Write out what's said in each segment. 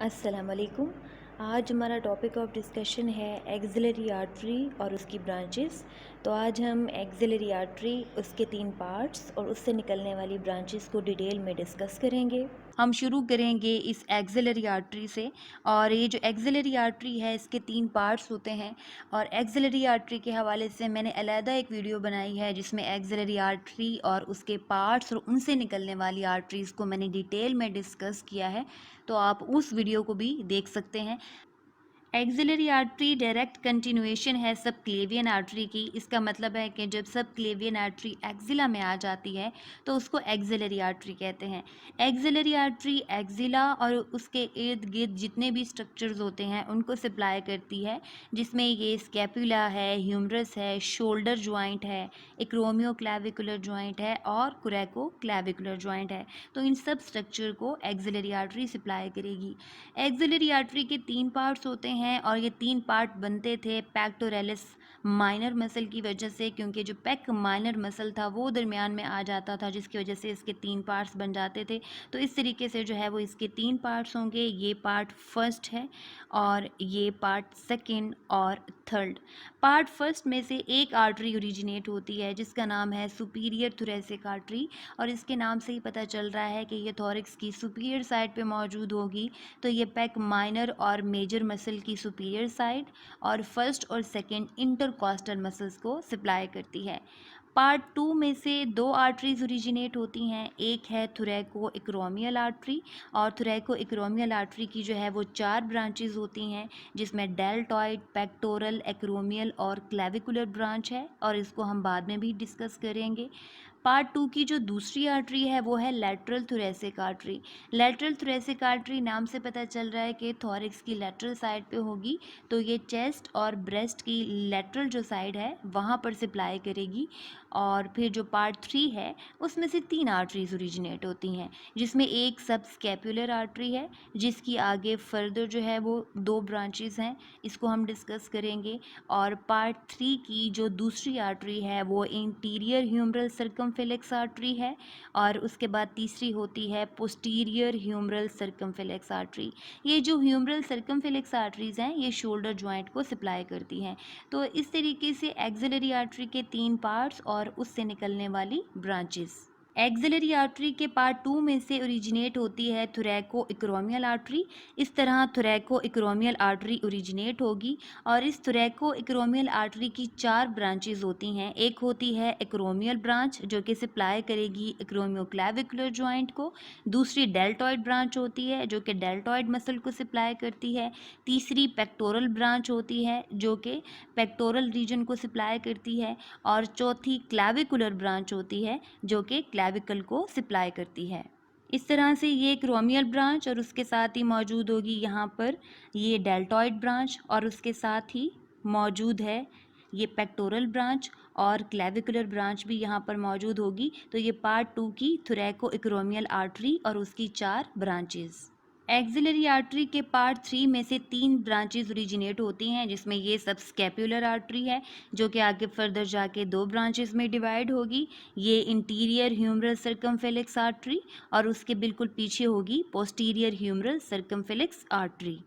अस्सलाम वालेकुम। आज हमारा टॉपिक ऑफ डिस्कशन है एक्सिलरी आर्टरी और उसकी ब्रांचेस। तो आज हम एक्सिलरी आर्टरी, उसके 3 पार्ट्स और उससे निकलने वाली ब्रांचेस को डिटेल में डिस्कस करेंगे। हम शुरू करेंगे इस एक्सिलरी आर्टरी से। और ये जो एक्सिलरी आर्टरी है इसके 3 पार्ट्स होते हैं। और एक्सिलरी आर्टरी के हवाले से मैंने अलहदा एक वीडियो बनाई है जिसमें एक्सिलरी आर्टरी और उसके पार्ट्स और उनसे निकलने वाली आर्टरीज़ को मैंने डिटेल में डिस्कस किया है, तो आप उस वीडियो को भी देख सकते हैं। एक्सिलरी आर्टरी डायरेक्ट कंटिन्यूएशन है सब क्लेवियन आर्टरी की। इसका मतलब है कि जब सब क्लेवियन आर्टरी एक्सिला में आ जाती है तो उसको एक्सिलरी आर्टरी कहते हैं। एक्सिलरी आर्टरी एक्सिला और उसके इर्द गिर्द जितने भी स्ट्रक्चर्स होते हैं उनको सप्लाई करती है, जिसमें ये स्कैपुला है, ह्यूमरस है, शोल्डर जॉइंट है, एक्रोमियो क्लैविकुलर जॉइंट है और कुरैको क्लैविकुलर जॉइंट है। तो इन सब स्ट्रक्चर को एक्सिलरी आर्टरी सप्लाई करेगी। एक्सिलरी आर्टरी के 3 पार्ट्स होते हैं और ये 3 पार्ट बनते थे पेक्टोरलिस माइनर मसल की वजह से, क्योंकि जो पेक माइनर मसल था वो दरमियान में आ जाता था, जिसकी वजह से इसके 3 पार्ट्स बन जाते थे। तो इस तरीके से जो है वो इसके 3 पार्ट्स होंगे। ये पार्ट फर्स्ट है और ये पार्ट सेकंड और थर्ड। पार्ट फर्स्ट में से एक आर्टरी ओरिजिनेट होती है जिसका नाम है सुपीरियर थोरैसिक आर्टरी, और इसके नाम से ही पता चल रहा है कि ये थोरैक्स की सुपीरियर साइड पे मौजूद होगी। तो ये पेक माइनर और मेजर मसल की सुपीरियर साइड और फर्स्ट और सेकंड इंटरकॉस्टल मसल्स को सप्लाई करती है। पार्ट 2 में से 2 आर्टरीज ओरिजिनेट होती हैं। एक है थोरैको एक्रोमियल आर्टरी, और थोरैको एक्रोमियल आर्टरी की जो है वो 4 ब्रांचेज होती हैं, जिसमें डेल्टॉइड, पेक्टोरल, एक्रोमियल और क्लैविकुलर ब्रांच है, और इसको हम बाद में भी डिस्कस करेंगे। पार्ट 2 की जो दूसरी आर्टरी है वो है lateral thoracic artery. Lateral thoracic artery नाम से पता चल रहा है कि थोरैक्स की लैटरल साइड पे होगी, तो ये चेस्ट और ब्रेस्ट की लैटरल जो साइड है वहाँ पर सप्लाई करेगी। और फिर जो पार्ट 3 है उसमें से 3 आर्टरीज ओरिजिनेट होती हैं, जिसमें एक सब स्कैपुलर आर्टरी है जिसकी आगे फर्दर जो है वो 2 ब्रांचेस हैं, इसको हम डिस्कस करेंगे। और पार्ट 3 की जो दूसरी आर्टरी है वो इंटीरियर ह्यूमरल सर्कमफ्लेक्स आर्टरी है, और उसके बाद तीसरी होती है पोस्टीरियर ह्यूमरल सर्कमफ्लेक्स आर्टरी। ये जो ह्यूमरल सर्कमफ्लेक्स आर्टरीज हैं ये शोल्डर जॉइंट को सप्लाई करती हैं। तो इस तरीके से एक्सिलरी आर्टरी के 3 पार्ट्स और उससे निकलने वाली ब्रांचेस। एक्सिलरी आर्टरी के पार्ट 2 में से ओरिजिनेट होती है थोरैको एक्रोमियल आर्टरी। इस तरह थोरैको एक्रोमियल आर्टरी ओरिजिनेट होगी, और इस थोरैको एक्रोमियल आर्टरी की 4 ब्रांचेज होती हैं। एक होती है एक्रोमियल ब्रांच जो कि सप्लाई करेगी एक्रोमियो क्लैविकुलर जॉइंट को। दूसरी डेल्टॉइड ब्रांच होती है जो कि डेल्टॉइड मसल को सप्लाई करती है। तीसरी पेक्टोरल ब्रांच होती है जो कि पेक्टोरल रीजन को सप्लाई करती है। और चौथी क्लैविकुलर ब्रांच होती है जो कि क्लैविकल को सप्लाई करती है। इस तरह से ये क्रोमियल ब्रांच और उसके साथ ही मौजूद होगी यहाँ पर ये डेल्टॉइड ब्रांच, और उसके साथ ही मौजूद है ये पेक्टोरल ब्रांच, और क्लैविकुलर ब्रांच भी यहाँ पर मौजूद होगी। तो ये पार्ट 2 की थोरैको एक्रोमियल आर्टरी और उसकी 4 ब्रांचेस। एक्सिलरी आर्टरी के पार्ट 3 में से 3 ब्रांचेज ओरिजिनेट होती हैं, जिसमें ये सब स्कैपुलर आर्टरी है जो कि आगे फर्दर जाके 2 ब्रांचेज में डिवाइड होगी। ये इंटीरियर ह्यूमरल सर्कमफ्लेक्स आर्टरी, और उसके बिल्कुल पीछे होगी posterior humeral circumflex artery.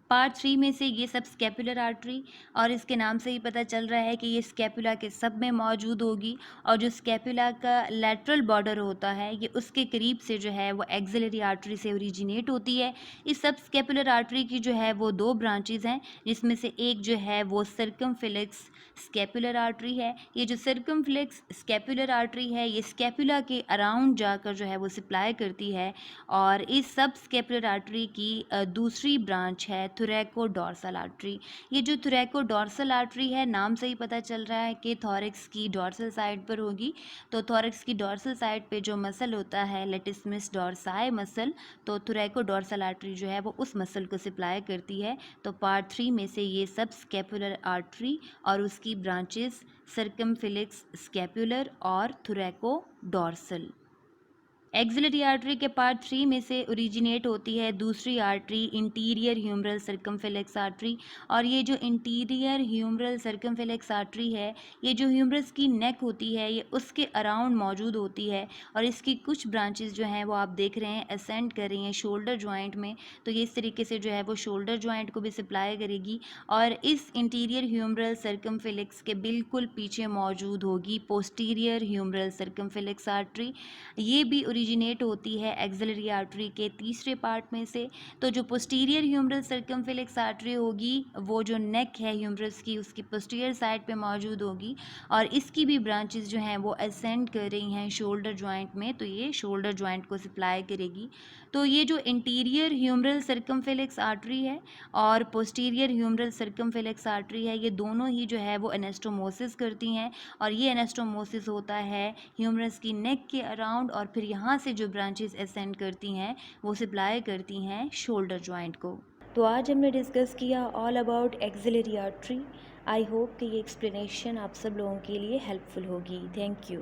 Part 3 में से ये सब स्कैपुलर आर्टरी, और इसके नाम से ही पता चल रहा है कि ये स्कैपुला के सब में मौजूद होगी। और जो स्कैपुला का लैटरल बॉर्डर होता है ये उसके करीब से जो है वो एक्सिलरी आर्टरी से ओरिजिनेट होती है। इस सब स्कैपुलर आर्टरी की जो है वो 2 ब्रांचेज हैं, जिसमें से एक जो है वो सर्कमफ्लेक्स स्कैपुलर आर्टरी है। ये जो सर्कमफ्लेक्स स्कैपुलर आर्टरी है ये स्कैपुला के अराउंड जाकर जो है वो सप्लाई करती है। और इस सब स्कैपुलर आर्टरी की दूसरी ब्रांच है थोरैको डॉर्सल आर्टरी। ये जो थोरैको डॉर्सल आर्टरी है नाम से ही पता चल रहा है कि थोरैक्स की डॉर्सल साइड पर होगी। तो थोरैक्स की डॉर्सल साइड पे जो मसल होता है लेटिसमस डॉर्साई मसल, तो थोरैको डॉर्सल आर्टरी जो है वो उस मसल को सप्लाई करती है। तो पार्ट 3 में से ये सब स्कैपुलर आर्टरी और उसकी ब्रांचेस सर्कमफ्लेक्स स्कैपुलर और थोरैको डॉर्सल। एक्सिलरी आर्टरी के पार्ट 3 में से ओरिजिनेट होती है दूसरी artery interior humeral circumflex artery. और ये जो इंटीरियर ह्यूमरल सर्कमफ्लेक्स आर्टरी है, ये जो ह्यूमरस की नेक होती है ये उसके अराउंड मौजूद होती है। और इसकी कुछ ब्रांचेस जो हैं वो आप देख रहे हैं असेंड कर रही हैं शोल्डर जॉइंट में। तो ये इस तरीके से जो है वो शोल्डर जॉइंट को भी सप्लाई करेगी। और इस इंटीरियर ह्यूमरल सर्कमफ्लेक्स के बिल्कुल पीछे मौजूद होगी पोस्टीरियर ह्यूमरल सर्कमफ्लेक्स आर्टरी। ये भी ओरिजिनेट होती है एक्सिलरी आर्टरी के तीसरे पार्ट में से। तो जो पोस्टीरियर ह्यूमरल सर्कमफ्लेक्स आर्टरी होगी वो जो नेक है ह्यूमरस की उसकी पोस्टीरियर साइड पे मौजूद होगी। और इसकी भी ब्रांचेस जो हैं वो असेंड कर रही हैं शोल्डर जॉइंट में, तो ये शोल्डर जॉइंट को सप्लाई करेगी। तो ये जो इंटीरियर ह्यूमरल सर्कमफ्लेक्स आर्टरी है और पोस्टीरियर ह्यूमरल सर्कमफ्लेक्स आर्टरी है, ये दोनों ही जो है वो एनास्टोमोसिस करती हैं। और ये एनास्टोमोसिस होता है ह्यूमरस की नेक के अराउंड। और फिर यहाँ से जो ब्रांचेस असेंड करती हैं वो सप्लाई करती हैं शोल्डर जॉइंट को। तो आज हमने डिस्कस किया all about axillary artery. I hope कि ये एक्सप्लेनेशन आप सब लोगों के लिए हेल्पफुल होगी। Thank you.